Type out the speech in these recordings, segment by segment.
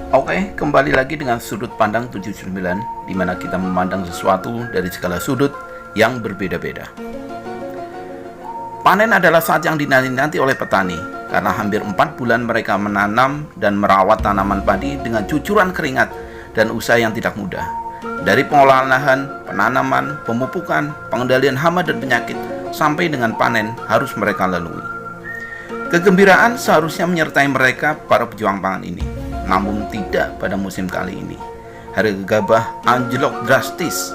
Oke, kembali lagi dengan sudut pandang 79, di mana kita memandang sesuatu dari segala sudut yang berbeda-beda. Panen adalah saat yang dinanti-nanti oleh petani, karena hampir 4 bulan mereka menanam dan merawat tanaman padi dengan cucuran keringat dan usaha yang tidak mudah. Dari pengolahan lahan, penanaman, pemupukan, pengendalian hama dan penyakit, sampai dengan panen harus mereka lalui. Kegembiraan seharusnya menyertai mereka, para pejuang pangan ini. Namun tidak pada musim kali ini. Harga gabah anjlok drastis.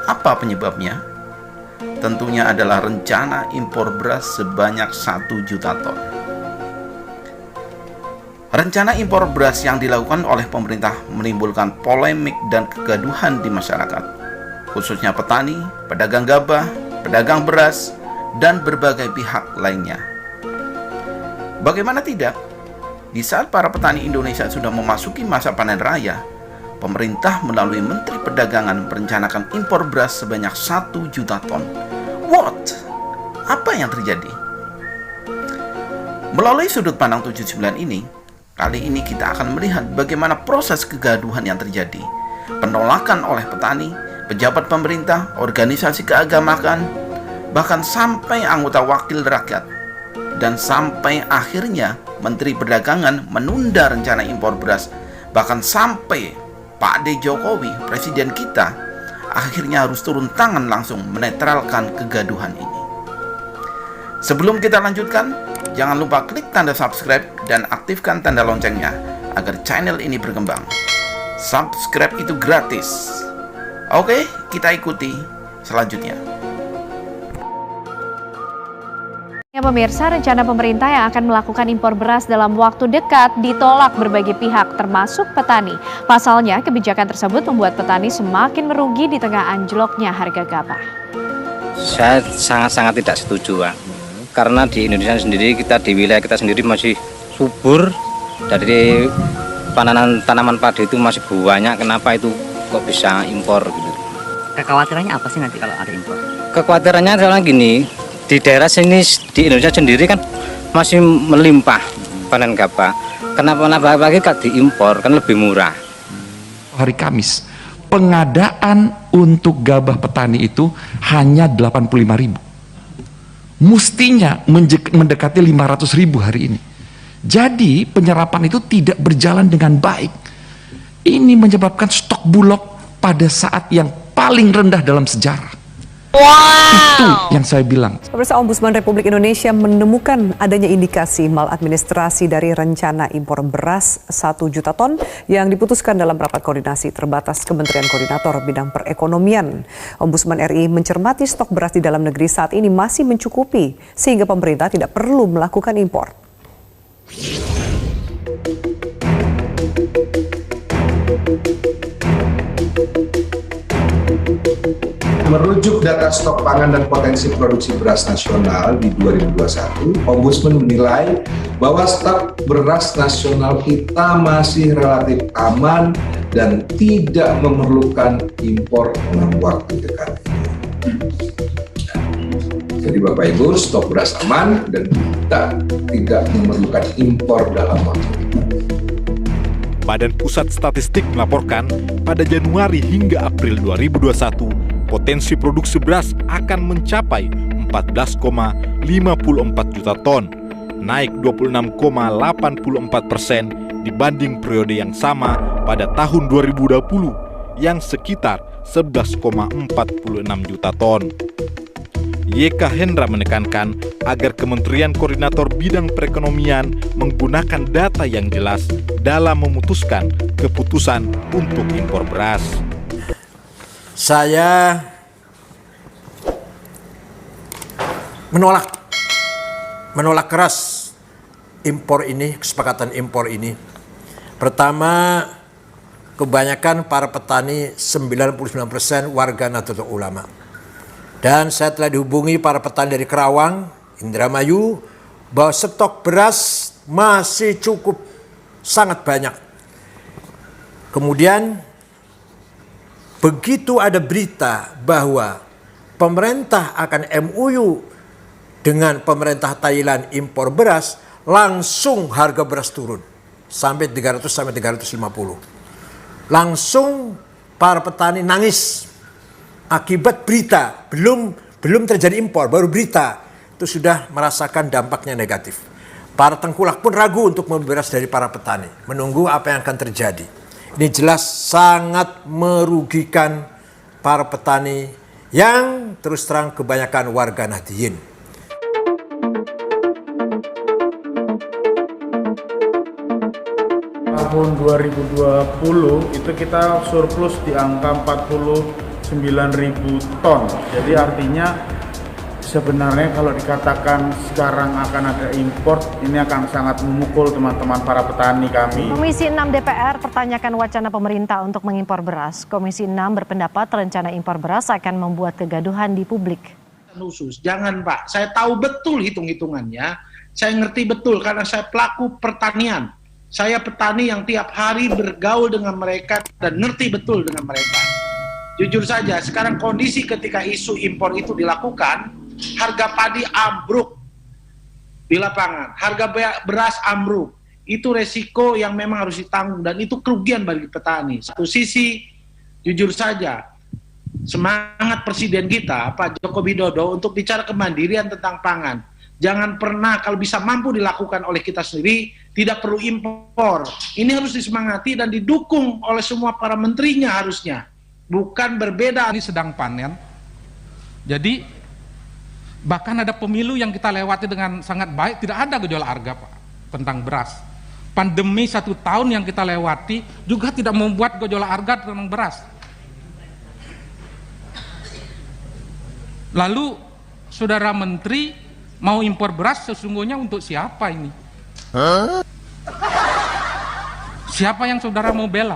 Apa penyebabnya? Tentunya adalah rencana impor beras sebanyak 1 juta ton. Rencana impor beras yang dilakukan oleh pemerintah menimbulkan polemik dan kegaduhan di masyarakat, khususnya petani, pedagang gabah, pedagang beras, dan berbagai pihak lainnya. Bagaimana tidak? Di saat para petani Indonesia sudah memasuki masa panen raya, pemerintah melalui Menteri Perdagangan merencanakan impor beras sebanyak 1 juta ton. What? Apa yang terjadi? Melalui sudut pandang 79 ini, kali ini kita akan melihat bagaimana proses kegaduhan yang terjadi. Penolakan oleh petani, pejabat pemerintah, organisasi keagamaan, bahkan sampai anggota wakil rakyat. Dan sampai akhirnya Menteri Perdagangan menunda rencana impor beras. Bahkan sampai Pak D. Jokowi, presiden kita, akhirnya harus turun tangan langsung menetralkan kegaduhan ini. Sebelum kita lanjutkan, jangan lupa klik tanda subscribe dan aktifkan tanda loncengnya agar channel ini berkembang. Subscribe itu gratis. Oke, kita ikuti selanjutnya. Ya pemirsa, rencana pemerintah yang akan melakukan impor beras dalam waktu dekat ditolak berbagai pihak termasuk petani. Pasalnya, kebijakan tersebut membuat petani semakin merugi di tengah anjloknya harga gabah. Saya sangat-sangat tidak setuju, Pak. Karena di Indonesia sendiri, di wilayah kita sendiri masih subur. Dari tanaman padi itu masih banyak, kenapa itu kok bisa impor gitu. Kekhawatirannya apa sih nanti kalau ada impor? Kekhawatirannya adalah gini, di daerah sini di Indonesia sendiri kan masih melimpah panen gabah. Kenapa lagi kalau diimpor kan lebih murah? Hari Kamis, pengadaan untuk gabah petani itu hanya 85.000. Mestinya mendekati 500.000 hari ini. Jadi penyerapan itu tidak berjalan dengan baik. Ini menyebabkan stok bulog pada saat yang paling rendah dalam sejarah. Itu yang saya bilang. Pemirsa, Ombudsman Republik Indonesia menemukan adanya indikasi maladministrasi dari rencana impor beras 1 juta ton yang diputuskan dalam rapat koordinasi terbatas Kementerian Koordinator Bidang Perekonomian. Ombudsman RI mencermati stok beras di dalam negeri saat ini masih mencukupi sehingga pemerintah tidak perlu melakukan impor. Merujuk data stok pangan dan potensi produksi beras nasional di 2021, Ombudsman menilai bahwa stok beras nasional kita masih relatif aman dan tidak memerlukan impor dalam waktu dekat ini. Jadi Bapak Ibu, stok beras aman dan kita tidak memerlukan impor dalam waktu dekat. Badan Pusat Statistik melaporkan pada Januari hingga April 2021, potensi produksi beras akan mencapai 14,54 juta ton, naik 26,84% dibanding periode yang sama pada tahun 2020 yang sekitar 11,46 juta ton. YK Hendra menekankan agar Kementerian Koordinator Bidang Perekonomian menggunakan data yang jelas dalam memutuskan keputusan untuk impor beras. Saya menolak keras impor ini, kesepakatan impor ini. Pertama, kebanyakan para petani 99% warga Nahdlatul Ulama. Dan saya telah dihubungi para petani dari Kerawang, Indramayu, bahwa stok beras masih cukup, sangat banyak. Kemudian begitu ada berita bahwa pemerintah akan MOU dengan pemerintah Thailand impor beras, langsung harga beras turun. sampai 300 sampai 350. Langsung para petani nangis akibat berita, belum terjadi impor, baru berita itu sudah merasakan dampaknya negatif. Para tengkulak pun ragu untuk membeli beras dari para petani, menunggu apa yang akan terjadi. Ini jelas sangat merugikan para petani yang terus terang kebanyakan warga Nahdliyin. Tahun 2020 itu kita surplus di angka 49.000 ton. Jadi artinya sebenarnya kalau dikatakan sekarang akan ada impor, ini akan sangat memukul teman-teman para petani kami. Komisi 6 DPR pertanyakan wacana pemerintah untuk mengimpor beras. Komisi 6 berpendapat rencana impor beras akan membuat kegaduhan di publik. Khusus, jangan Pak, saya tahu betul hitung-hitungannya, saya ngerti betul karena saya pelaku pertanian. Saya petani yang tiap hari bergaul dengan mereka dan ngerti betul dengan mereka. Jujur saja, sekarang kondisi ketika isu impor itu dilakukan, harga padi ambruk di lapangan, harga beras ambruk. Itu resiko yang memang harus ditanggung dan itu kerugian bagi petani. Satu sisi, jujur saja, semangat Presiden kita, Pak Joko Widodo, untuk bicara kemandirian tentang pangan. Jangan pernah, kalau bisa mampu dilakukan oleh kita sendiri, tidak perlu impor. Ini harus disemangati dan didukung oleh semua para menterinya harusnya. Bukan berbeda. Ini sedang panen, jadi bahkan ada pemilu yang kita lewati dengan sangat baik, tidak ada gejolak harga Pak, tentang beras. Pandemi 1 tahun yang kita lewati juga tidak membuat gejolak harga tentang beras. Lalu Saudara Menteri mau impor beras sesungguhnya untuk siapa ini? Siapa yang saudara mau bela?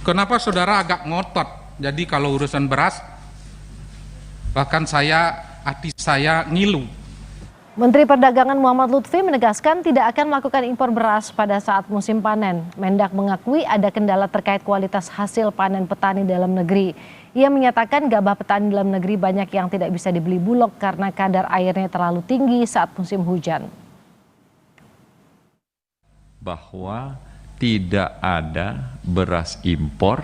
Kenapa saudara agak ngotot? Jadi kalau urusan beras, bahkan hati saya ngilu. Menteri Perdagangan Muhammad Lutfi menegaskan tidak akan melakukan impor beras pada saat musim panen. Mendak mengakui ada kendala terkait kualitas hasil panen petani dalam negeri. Ia menyatakan gabah petani dalam negeri banyak yang tidak bisa dibeli Bulog karena kadar airnya terlalu tinggi saat musim hujan. Bahwa tidak ada beras impor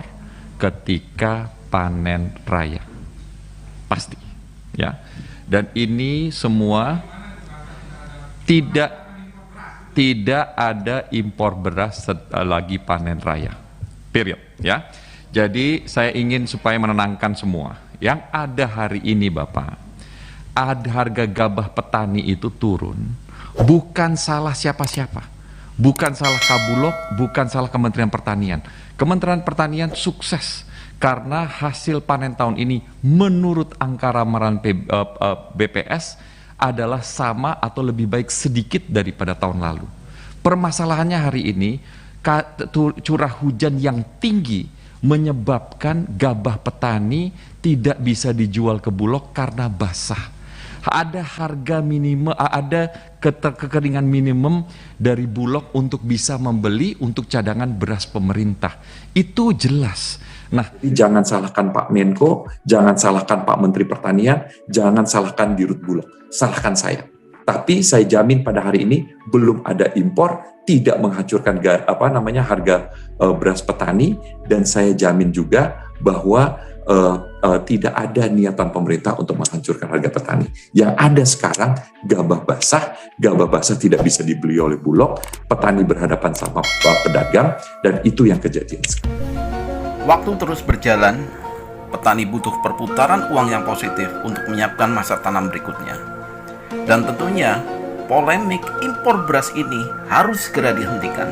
ketika panen raya. Pasti, ya. Dan ini semua tidak ada impor beras lagi panen raya. Period, ya. Jadi saya ingin supaya menenangkan semua. Yang ada hari ini Bapak, ada harga gabah petani itu turun, bukan salah siapa-siapa. Bukan salah Kabulog, bukan salah Kementerian Pertanian. Kementerian Pertanian sukses karena hasil panen tahun ini menurut angka ramalan BPS adalah sama atau lebih baik sedikit daripada tahun lalu. Permasalahannya hari ini curah hujan yang tinggi menyebabkan gabah petani tidak bisa dijual ke Bulog karena basah. Ada harga minimum, ada kekeringan minimum dari Bulog untuk bisa membeli untuk cadangan beras pemerintah. Itu jelas. Nah, jangan salahkan Pak Menko, jangan salahkan Pak Menteri Pertanian, jangan salahkan Dirut Bulog, salahkan saya. Tapi saya jamin pada hari ini belum ada impor, tidak menghancurkan harga beras petani, dan saya jamin juga bahwa tidak ada niatan pemerintah untuk menghancurkan harga petani. Yang ada sekarang gabah basah tidak bisa dibeli oleh Bulog, petani berhadapan sama pedagang, dan itu yang kejadian sekarang. Waktu terus berjalan, petani butuh perputaran uang yang positif untuk menyiapkan masa tanam berikutnya. Dan tentunya polemik impor beras ini harus segera dihentikan.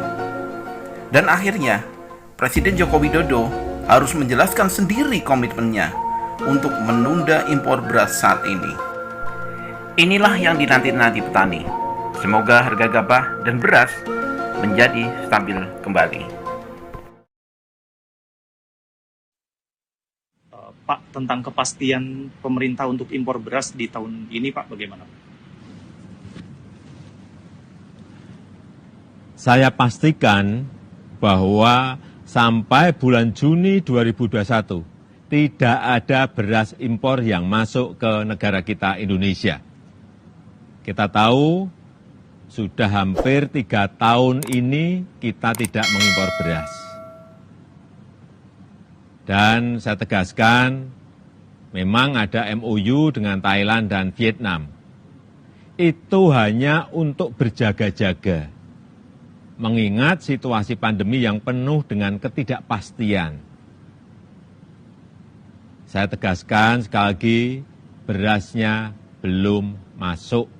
Dan akhirnya Presiden Joko Widodo harus menjelaskan sendiri komitmennya untuk menunda impor beras saat ini. Inilah yang dinanti-nanti petani. Semoga harga gabah dan beras menjadi stabil kembali. Pak, tentang kepastian pemerintah untuk impor beras di tahun ini, Pak, bagaimana? Saya pastikan bahwa sampai bulan Juni 2021 tidak ada beras impor yang masuk ke negara kita Indonesia. Kita tahu sudah hampir 3 tahun ini kita tidak mengimpor beras. Dan saya tegaskan, memang ada MOU dengan Thailand dan Vietnam. Itu hanya untuk berjaga-jaga, mengingat situasi pandemi yang penuh dengan ketidakpastian. Saya tegaskan sekali lagi, berasnya belum masuk.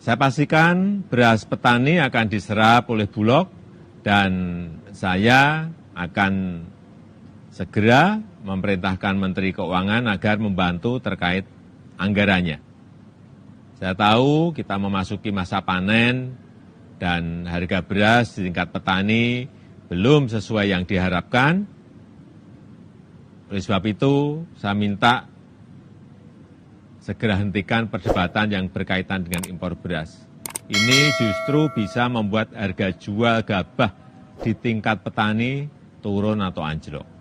Saya pastikan beras petani akan diserap oleh Bulog dan saya akan segera memerintahkan Menteri Keuangan agar membantu terkait anggarannya. Saya tahu kita memasuki masa panen dan harga beras di tingkat petani belum sesuai yang diharapkan. Oleh sebab itu, saya minta segera hentikan perdebatan yang berkaitan dengan impor beras. Ini justru bisa membuat harga jual gabah di tingkat petani turun atau anjlok.